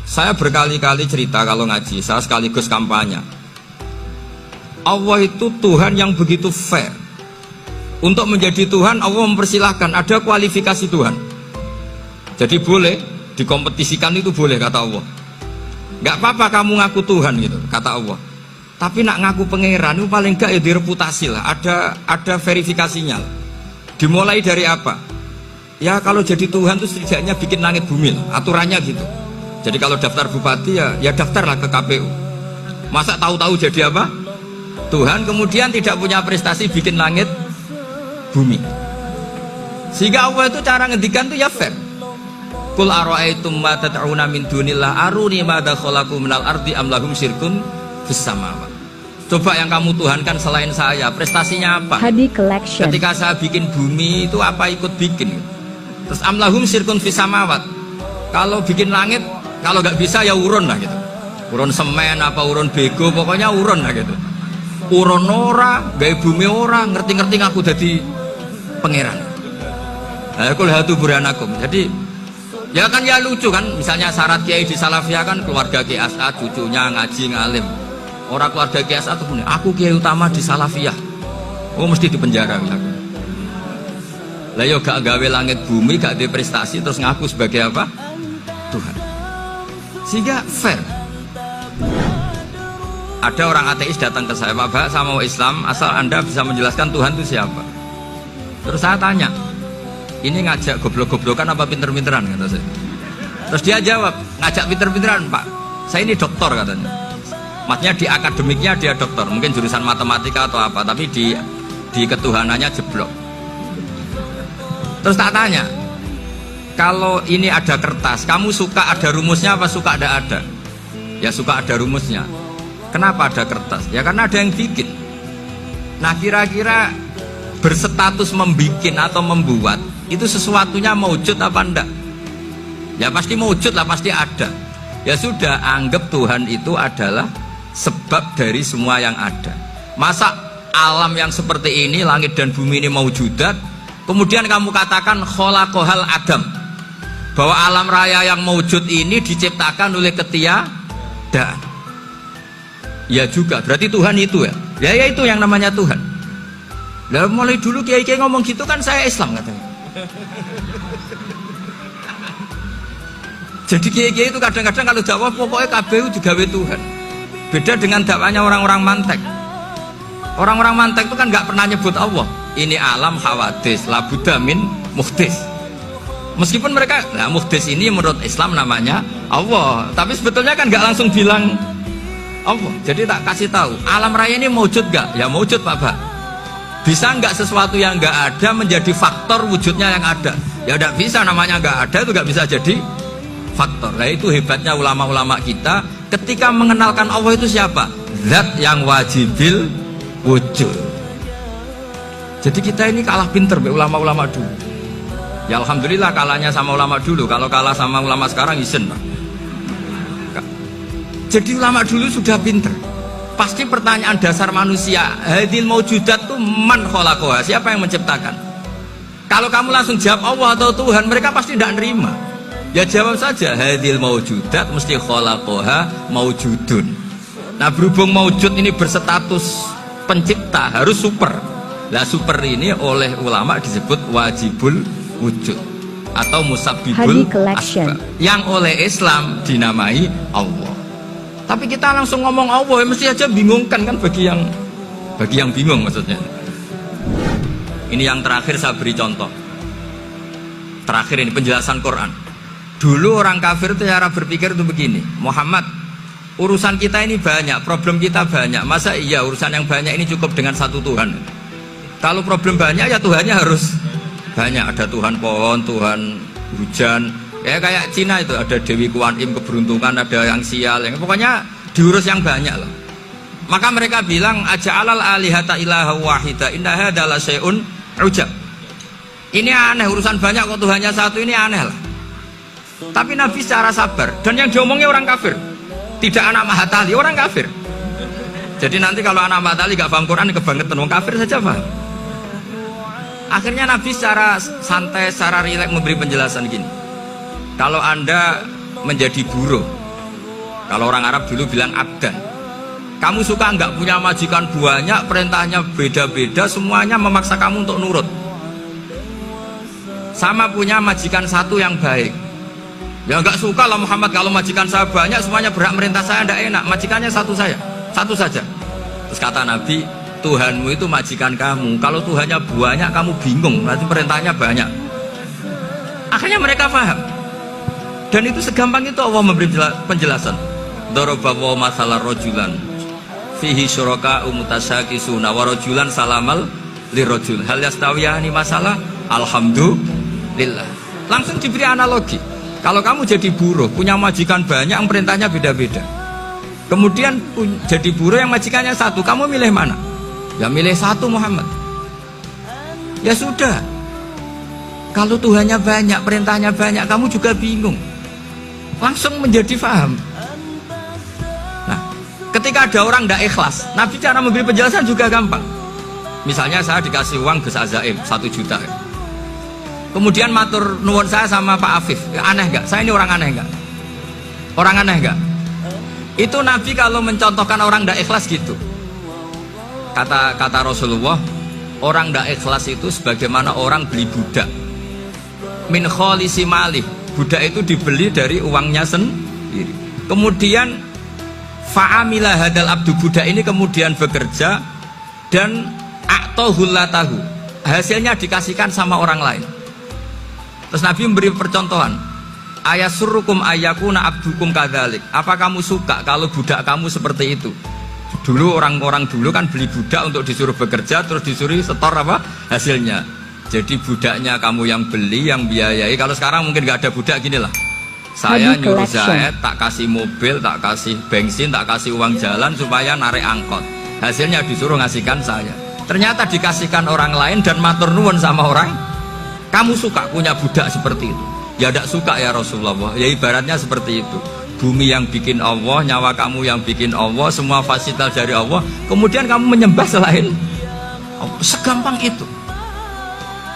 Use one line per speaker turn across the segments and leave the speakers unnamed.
Saya berkali-kali cerita kalau ngaji, saya sekaligus kampanye. Allah itu Tuhan yang begitu fair. Untuk menjadi Tuhan, Allah mempersilahkan, ada kualifikasi Tuhan. Jadi boleh, dikompetisikan itu boleh, kata Allah. Gak apa-apa kamu ngaku Tuhan gitu, kata Allah. Tapi nak ngaku pangeran itu paling gak ya direputasi lah, ada verifikasinya lah. Dimulai dari apa? Ya kalau jadi Tuhan itu setidaknya bikin langit bumi lah, aturannya gitu. Jadi kalau daftar bupati ya daftarlah ke KPU. Masa tahu-tahu jadi apa? Tuhan kemudian tidak punya prestasi bikin langit bumi. Sehingga Allah itu cara ngendikan itu ya fair. Qul ara'aytum ma tad'una min dunillah aruni madza khalaqu minal ardi am lahum syirkun fis samawat. Coba yang kamu tuhankan selain saya, prestasinya apa?
Hadi Collection.
Ketika saya bikin bumi itu apa ikut bikin? Terus am lahum syirkun fis samawat. Kalau bikin langit, kalau nggak bisa ya urun lah gitu. Urun semen apa urun bego, pokoknya urun lah gitu. Urun ora, gawe bumi ora, ngerti-ngerti ngaku jadi pangeran. Nah, kul hatu burhanakum. Jadi ya kan ya lucu kan, misalnya syarat kiai di Salafiyah kan keluarga Kiai As'ad, cucunya ngaji ngalim. Orang keluarga Kiai As'ad tuh punya, aku kiai utama di Salafiyah. Oh mesti dipenjara aku. Lah yo gak gawe langit bumi, gak ada prestasi terus ngaku sebagai apa? Tuhan. Sehingga fair. Ada orang ateis datang ke saya, Pak, saya mau Islam asal Anda bisa menjelaskan Tuhan itu siapa. Terus saya tanya, ini ngajak goblok-goblokan apa pinter-pinteran, kata saya. Terus dia jawab, ngajak pinter-pinteran Pak, saya ini doktor katanya. Maksudnya di akademiknya dia doktor, mungkin jurusan matematika atau apa, tapi di ketuhanannya jeblok. Terus tak tanya, kalau ini ada kertas, kamu suka ada rumusnya apa suka ada? Ya suka ada rumusnya. Kenapa ada kertas? Ya karena ada yang bikin. Nah kira-kira berstatus membikin atau membuat itu sesuatunya maujud apa enggak? Ya pasti maujud lah, pasti ada. Ya sudah, anggap Tuhan itu adalah sebab dari semua yang ada. Masa alam yang seperti ini, langit dan bumi ini maujudat, kemudian kamu katakan kholaqohal adam, bahwa alam raya yang maujud ini diciptakan oleh ketiadaan. Ya juga, berarti Tuhan itu ya. Ya itu yang namanya Tuhan. Lah mulai dulu kiai-kiai ngomong gitu kan saya Islam katanya. Jadi kiai-kiai itu kadang-kadang kalau dakwah pokoknya KBU juga Tuhan. Beda dengan dakwanya orang-orang mantek. Orang-orang mantek itu kan nggak pernah nyebut Allah. Ini alam hawadis, labudamin muhdis. Meskipun mereka, nah muhdis ini menurut Islam namanya Allah, tapi sebetulnya kan nggak langsung bilang Allah. Jadi tak kasih tahu, alam raya ini maujud gak? Ya maujud Pak. Bisa nggak sesuatu yang nggak ada menjadi faktor wujudnya yang ada? Ya tidak bisa, namanya nggak ada itu nggak bisa jadi faktor. Nah itu hebatnya ulama-ulama kita ketika mengenalkan Allah itu siapa? Zat yang wajibil wujud. Jadi kita ini kalah pinter be ulama-ulama dulu. Ya alhamdulillah kalahnya sama ulama dulu. Kalau kalah sama ulama sekarang isen Pak. Jadi ulama dulu sudah pinter. Pasti pertanyaan dasar manusia, hadil maujudat itu man kholaqoha, siapa yang menciptakan? Kalau kamu langsung jawab Allah atau Tuhan, mereka pasti tidak nerima. Ya jawab saja, hadil maujudat mesti kholaqoha maujudun. Nah berhubung maujud ini berstatus pencipta, harus super. Nah super ini oleh ulama disebut wajibul wujud atau musabbibul asbab, yang oleh Islam dinamai Allah. Tapi kita langsung ngomong Allah, ya mesti aja bingungkan kan bagi yang bingung maksudnya. Ini yang terakhir saya beri contoh. Terakhir ini penjelasan Quran. Dulu orang kafir itu cara berpikir itu begini, Muhammad, urusan kita ini banyak, problem kita banyak. Masa iya urusan yang banyak ini cukup dengan satu Tuhan? Kalau problem banyak ya Tuhannya harus banyak. Ada Tuhan pohon, Tuhan hujan. Ya kayak Cina itu ada Dewi Kuan Im keberuntungan, ada yang sial, yang pokoknya diurus yang banyak lah. Maka mereka bilang aja'alal alihata ilaha wahida inna hadza la syai'un ujab. Ini aneh, urusan banyak kok Tuhannya satu, ini aneh lah. Tapi Nabi secara sabar, dan yang diomongnya orang kafir, tidak anak Mahatali, orang kafir. Jadi nanti kalau anak Mahatali gak paham Quran kebangetan, orang kafir saja paham. Akhirnya Nabi secara santai, secara rileks memberi penjelasan gini. Kalau Anda menjadi buruh Kalau orang Arab dulu bilang abdan. Kamu suka nggak punya majikan banyak, perintahnya beda-beda, semuanya memaksa kamu untuk nurut. Sama punya majikan satu yang baik. Ya nggak suka lah Muhammad kalau majikan saya banyak, semuanya berhak merintah saya, tidak enak. Majikannya satu saja. Terus kata Nabi, Tuhanmu itu majikan kamu. Kalau Tuhannya banyak, kamu bingung. Berarti perintahnya banyak. Akhirnya mereka paham. Dan itu segampang itu Allah memberi penjelasan. Daraballahu mathalan rajulan fihi syuraka mutasyakisuna wa rajulan salamal lirajul. Hal yastawiyani masalah? Alhamdulillah. Langsung diberi analogi. Kalau kamu jadi buruh, punya majikan banyak yang perintahnya beda-beda. Kemudian jadi buruh yang majikannya satu, kamu milih mana? Ya milih satu Muhammad. Ya sudah. Kalau Tuhannya banyak, perintahnya banyak, kamu juga bingung. Langsung menjadi faham. Nah, ketika ada orang tidak ikhlas, Nabi cara memberi penjelasan juga gampang. Misalnya saya dikasih uang Gus Azaim 1 juta. Kemudian matur nuwun saya sama Pak Afif, aneh gak? Saya ini orang aneh gak? Orang aneh gak? Itu Nabi kalau mencontohkan orang tidak ikhlas gitu. Kata Rasulullah, orang tidak ikhlas itu sebagaimana orang beli budak. Min kholisi malih, budak itu dibeli dari uangnya sendiri. Kemudian fa'amila hadal abdu, budak ini kemudian bekerja dan a'tohullatahu, hasilnya dikasihkan sama orang lain. Terus Nabi memberi percontohan, ayasurrukum ayyakuna abdukum kadzalik. Apa kamu suka kalau budak kamu seperti itu? Dulu orang-orang dulu kan beli budak untuk disuruh bekerja, terus disuruh setor apa hasilnya. Jadi budaknya kamu yang beli, yang biayai. Kalau sekarang mungkin nggak ada budak, gini lah. Saya nyuruh Zaid, tak kasih mobil, tak kasih bensin, tak kasih uang jalan supaya narik angkot. Hasilnya disuruh ngasihkan saya. Ternyata dikasihkan orang lain dan matur nuwun sama orang. Kamu suka punya budak seperti itu? Ya tidak suka ya Rasulullah. Ya ibaratnya seperti itu. Bumi yang bikin Allah, nyawa kamu yang bikin Allah, semua fasilitas dari Allah. Kemudian kamu menyembah selain Allah. Segampang itu.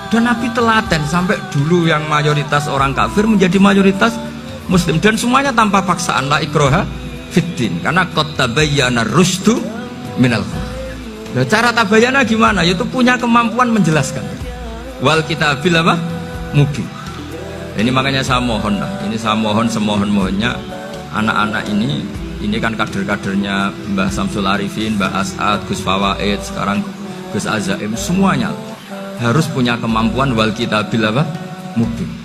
Dan Nabi telaten sampai dulu yang mayoritas orang kafir menjadi mayoritas Muslim, dan semuanya tanpa paksaan. La ikroha fiddin, karena qad tabayyana rusdu minal ghayy. Cara tabayana gimana? Yaitu punya kemampuan menjelaskan. Wal kitabil apa? Mubin. Ini makanya saya mohon lah. Ini saya mohon semohon-mohonnya anak-anak ini kan kader-kadernya Mbah Samsul Arifin, Mbah As'ad, Gus Fawaid, sekarang Gus Azaim, semuanya harus punya kemampuan wal kitabil apa? Mubin.